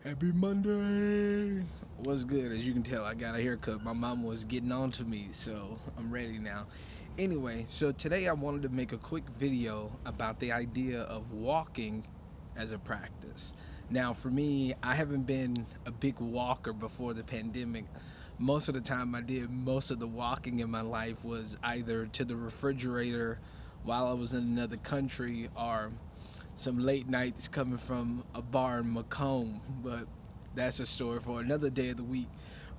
Happy Monday! What's good? As you can tell, I got a haircut. My mom was getting on to me, so I'm ready now. Anyway, so today I wanted to make a quick video about the idea of walking as a practice. Now, for me, I haven't been a big walker before the pandemic. Most of the time, I did most of the walking in my life was either to the refrigerator while I was in another country or some late nights coming from a bar in Macomb, but that's a story for another day of the week.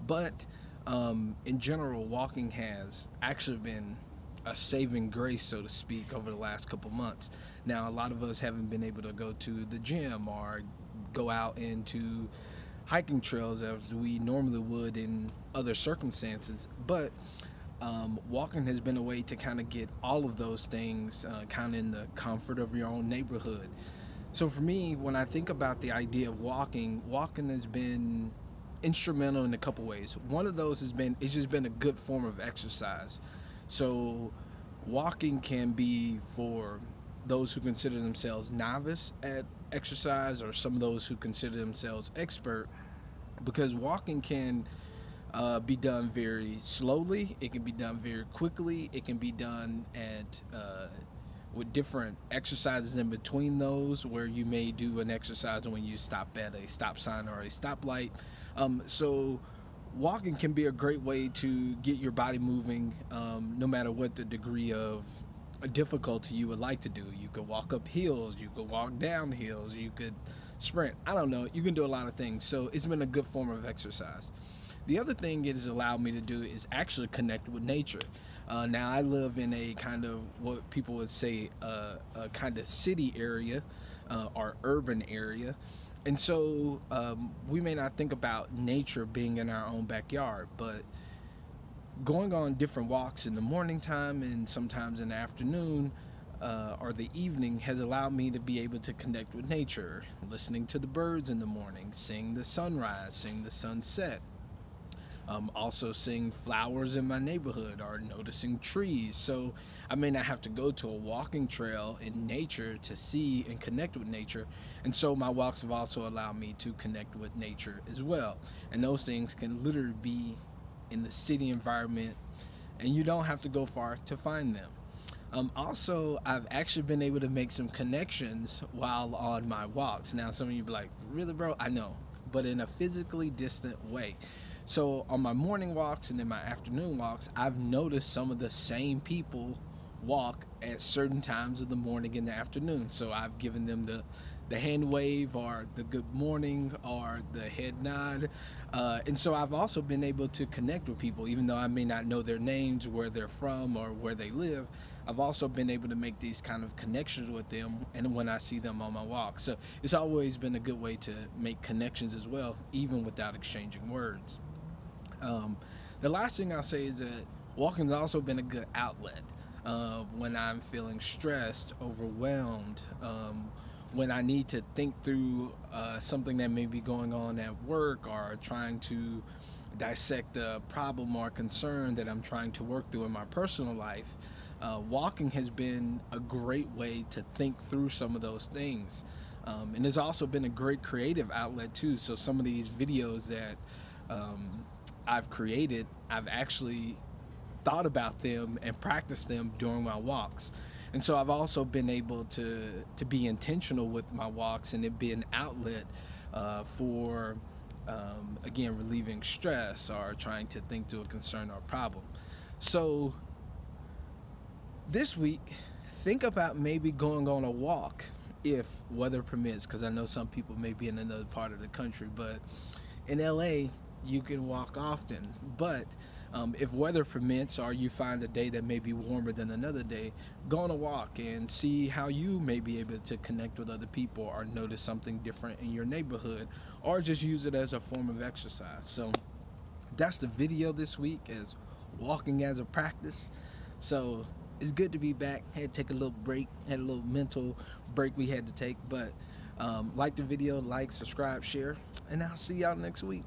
But in general, walking has actually been a saving grace, so to speak, over the last couple months. Now, a lot of us haven't been able to go to the gym or go out into hiking trails as we normally would in other circumstances, but walking has been a way to kind of get all of those things kind of in the comfort of your own neighborhood. So for me, when I think about the idea of walking has been instrumental in a couple ways. One of those has been it's just been a good form of exercise. So walking can be for those who consider themselves novice at exercise or some of those who consider themselves expert, because walking can be done very slowly. It can be done very quickly. It can be done at with different exercises in between those, where you may do an exercise when you stop at a stop sign or a stoplight. So walking can be a great way to get your body moving, no matter what the degree of difficulty you would like to do. You could walk up hills, you could walk down hills, you could sprint. I don't know. You can do a lot of things. So it's been a good form of exercise. The other thing it has allowed me to do is actually connect with nature. Now, I live in a kind of what people would say a kind of city area or urban area. And so we may not think about nature being in our own backyard, but going on different walks in the morning time and sometimes in the afternoon or the evening has allowed me to be able to connect with nature, listening to the birds in the morning, seeing the sunrise, seeing the sunset, also seeing flowers in my neighborhood or noticing trees. So I may not have to go to a walking trail in nature to see and connect with nature. And so my walks have also allowed me to connect with nature as well. And those things can literally be in the city environment, and you don't have to go far to find them. Also, I've actually been able to make some connections while on my walks. Now, some of you be like, really, bro? I know, but in a physically distant way. So, on my morning walks and in my afternoon walks, I've noticed some of the same people walk at certain times of the morning and the afternoon. So, I've given them the hand wave or the good morning or the head nod. And so I've also been able to connect with people, even though I may not know their names, where they're from, or where they live. I've also been able to make these kind of connections with them, and when I see them on my walk. So it's always been a good way to make connections as well, even without exchanging words. The last thing I'll say is that walking has also been a good outlet when I'm feeling stressed, overwhelmed, when I need to think through something that may be going on at work, or trying to dissect a problem or concern that I'm trying to work through in my personal life. Walking has been a great way to think through some of those things. And it's also been a great creative outlet too. So some of these videos that I've created, I've actually thought about them and practiced them during my walks. And so I've also been able to be intentional with my walks and it be an outlet for, again, relieving stress or trying to think through a concern or problem. So this week, think about maybe going on a walk if weather permits, because I know some people may be in another part of the country, but in LA, you can walk often. But if weather permits, or you find a day that may be warmer than another day, go on a walk and see how you may be able to connect with other people or notice something different in your neighborhood, or just use it as a form of exercise. So that's the video this week, is walking as a practice. So it's good to be back. Had to take a little break, had a little mental break we had to take, but like the video, like, subscribe, share, and I'll see y'all next week.